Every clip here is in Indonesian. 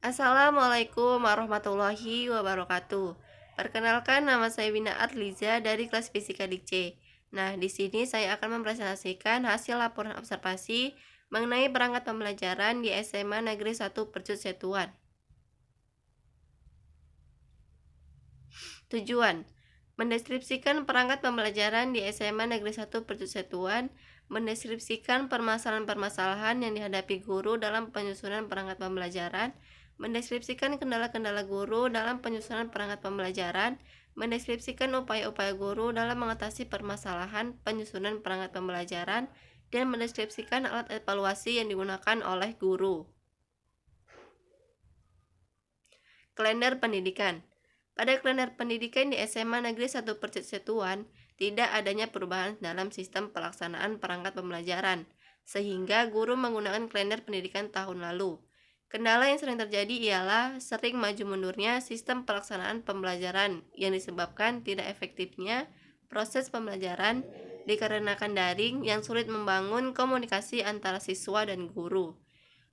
Assalamualaikum warahmatullahi wabarakatuh. Perkenalkan, nama saya Wina Arliza dari kelas Fisika Dik C. Nah, di sini saya akan mempresentasikan hasil laporan observasi mengenai perangkat pembelajaran di SMA Negeri 1 Percut Setuan. Tujuan: mendeskripsikan perangkat pembelajaran di SMA Negeri 1 Percut Setuan, mendeskripsikan permasalahan-permasalahan yang dihadapi guru dalam penyusunan perangkat pembelajaran, mendeskripsikan kendala-kendala guru dalam penyusunan perangkat pembelajaran, mendeskripsikan upaya-upaya guru dalam mengatasi permasalahan penyusunan perangkat pembelajaran, dan mendeskripsikan alat evaluasi yang digunakan oleh guru. Kalender pendidikan. Pada kalender pendidikan di SMA Negeri 1 Percut Setuan, tidak adanya perubahan dalam sistem pelaksanaan perangkat pembelajaran, sehingga guru menggunakan kalender pendidikan tahun lalu. Kendala yang sering terjadi ialah sering maju mundurnya sistem pelaksanaan pembelajaran yang disebabkan tidak efektifnya proses pembelajaran dikarenakan daring yang sulit membangun komunikasi antara siswa dan guru.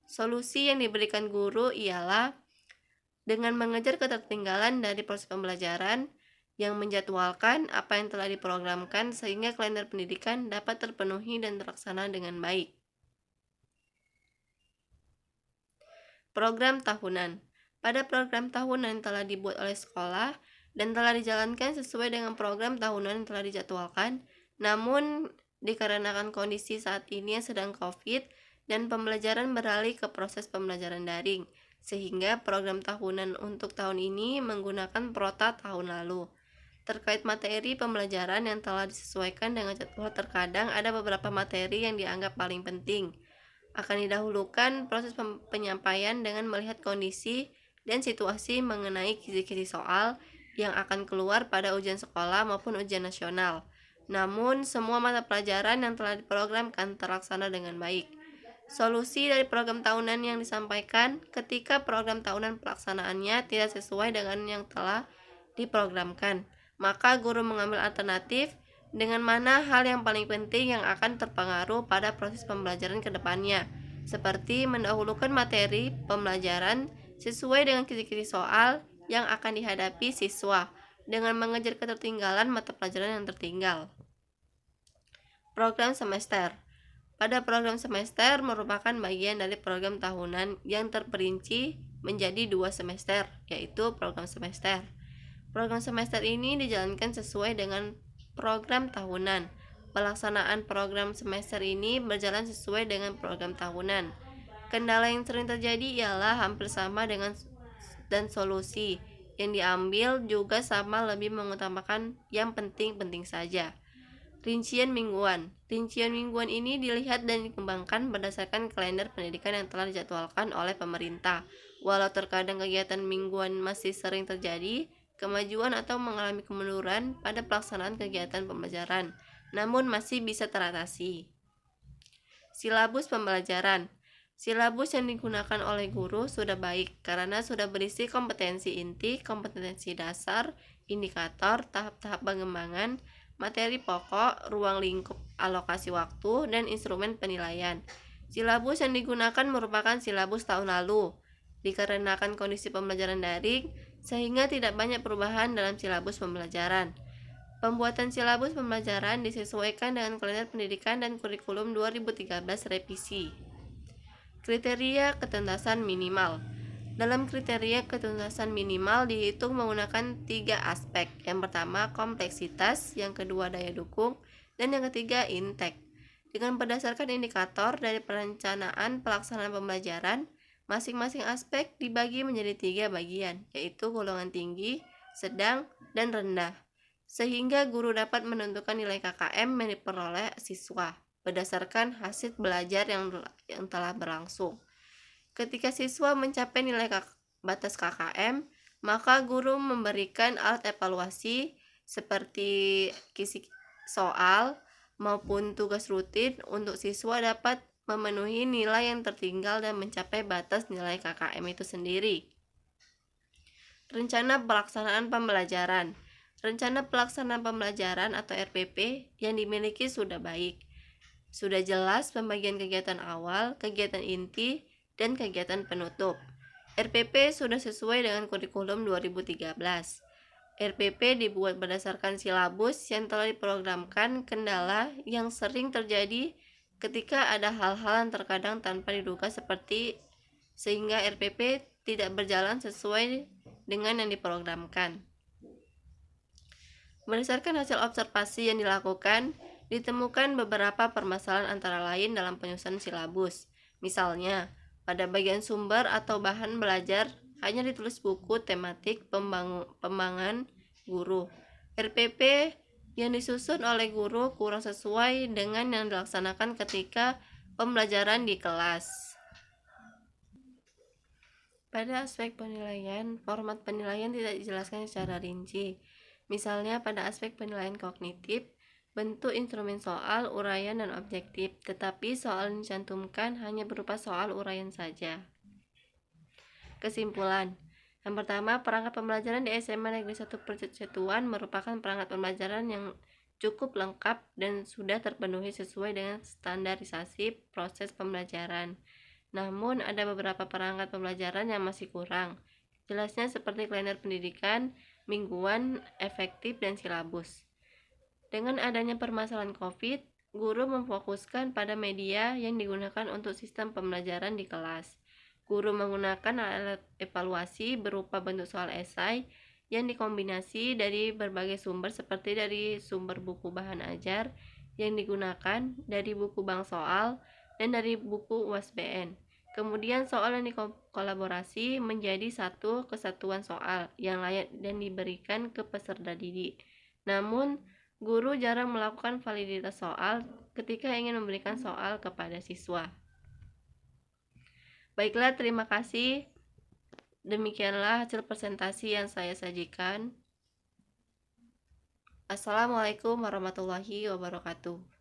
Solusi yang diberikan guru ialah dengan mengejar ketertinggalan dari proses pembelajaran yang menjadwalkan apa yang telah diprogramkan sehingga kalender pendidikan dapat terpenuhi dan terlaksana dengan baik. Program tahunan. Pada program tahunan telah dibuat oleh sekolah dan telah dijalankan sesuai dengan program tahunan yang telah dijadwalkan, namun dikarenakan kondisi saat ini yang sedang COVID dan pembelajaran beralih ke proses pembelajaran daring, sehingga program tahunan untuk tahun ini menggunakan prota tahun lalu. Terkait materi pembelajaran yang telah disesuaikan dengan jadwal, terkadang ada beberapa materi yang dianggap paling penting. Akan didahulukan proses penyampaian dengan melihat kondisi dan situasi mengenai kisi-kisi soal yang akan keluar pada ujian sekolah maupun ujian nasional. Namun, semua mata pelajaran yang telah diprogramkan terlaksana dengan baik. Solusi dari program tahunan yang disampaikan: ketika program tahunan pelaksanaannya tidak sesuai dengan yang telah diprogramkan, maka guru mengambil alternatif dengan mana hal yang paling penting yang akan terpengaruh pada proses pembelajaran ke depannya, seperti mendahulukan materi pembelajaran sesuai dengan kisi-kisi soal yang akan dihadapi siswa dengan mengejar ketertinggalan mata pelajaran yang tertinggal. Program semester. Pada program semester merupakan bagian dari program tahunan yang terperinci menjadi 2 semester, yaitu program semester. Program semester ini dijalankan sesuai dengan program tahunan. Pelaksanaan program semester ini berjalan sesuai dengan program tahunan. Kendala yang sering terjadi ialah hampir sama dengan dan solusi yang diambil juga sama, lebih mengutamakan yang penting-penting saja. Rincian mingguan. Rincian mingguan ini dilihat dan dikembangkan berdasarkan kalender pendidikan yang telah dijadwalkan oleh pemerintah. Walau terkadang kegiatan mingguan masih sering terjadi kemajuan atau mengalami kemunduran pada pelaksanaan kegiatan pembelajaran, namun masih bisa teratasi. Silabus pembelajaran. Silabus yang digunakan oleh guru sudah baik karena sudah berisi kompetensi inti, kompetensi dasar, indikator, tahap-tahap pengembangan, materi pokok, ruang lingkup alokasi waktu, dan instrumen penilaian. Silabus yang digunakan merupakan silabus tahun lalu, dikarenakan kondisi pembelajaran daring, sehingga tidak banyak perubahan dalam silabus pembelajaran. Pembuatan silabus pembelajaran disesuaikan dengan kalender pendidikan dan kurikulum 2013 revisi. Kriteria ketuntasan minimal. Dalam kriteria ketuntasan minimal dihitung menggunakan 3 aspek. Yang pertama kompleksitas, yang kedua daya dukung, dan yang ketiga intake. Dengan berdasarkan indikator dari perencanaan pelaksanaan pembelajaran, masing-masing aspek dibagi menjadi 3 bagian, yaitu golongan tinggi, sedang, dan rendah, sehingga guru dapat menentukan nilai KKM yang diperoleh siswa berdasarkan hasil belajar yang telah berlangsung. Ketika siswa mencapai nilai batas KKM, maka guru memberikan alat evaluasi seperti kisi soal maupun tugas rutin untuk siswa dapat memenuhi nilai yang tertinggal dan mencapai batas nilai KKM itu sendiri. Rencana pelaksanaan pembelajaran. Rencana pelaksanaan pembelajaran atau RPP yang dimiliki sudah baik. Sudah jelas pembagian kegiatan awal, kegiatan inti, dan kegiatan penutup. RPP sudah sesuai dengan kurikulum 2013. RPP dibuat berdasarkan silabus yang telah diprogramkan. Kendala yang sering terjadi ketika ada hal-hal yang terkadang tanpa diduga seperti sehingga RPP tidak berjalan sesuai dengan yang diprogramkan. Berdasarkan hasil observasi yang dilakukan, ditemukan beberapa permasalahan antara lain dalam penyusunan silabus. Misalnya, pada bagian sumber atau bahan belajar hanya ditulis buku tematik pembangunan guru. RPP yang disusun oleh guru kurang sesuai dengan yang dilaksanakan ketika pembelajaran di kelas. Pada aspek penilaian, format penilaian tidak dijelaskan secara rinci. Misalnya pada aspek penilaian kognitif, bentuk instrumen soal, uraian, dan objektif, tetapi soal yang dicantumkan hanya berupa soal uraian saja. Kesimpulan. Yang pertama, perangkat pembelajaran di SMA Negeri 1 Percetuan merupakan perangkat pembelajaran yang cukup lengkap dan sudah terpenuhi sesuai dengan standarisasi proses pembelajaran. Namun, ada beberapa perangkat pembelajaran yang masih kurang. Jelasnya seperti kalender pendidikan, mingguan, efektif, dan silabus. Dengan adanya permasalahan COVID, guru memfokuskan pada media yang digunakan untuk sistem pembelajaran di kelas. Guru menggunakan alat evaluasi berupa bentuk soal esai yang dikombinasi dari berbagai sumber seperti dari sumber buku bahan ajar yang digunakan, dari buku bank soal, dan dari buku UASBN. Kemudian soal yang dikolaborasi menjadi satu kesatuan soal yang layak dan diberikan ke peserta didik. Namun, guru jarang melakukan validitas soal ketika ingin memberikan soal kepada siswa. Baiklah, terima kasih. Demikianlah hasil presentasi yang saya sajikan. Assalamualaikum warahmatullahi wabarakatuh.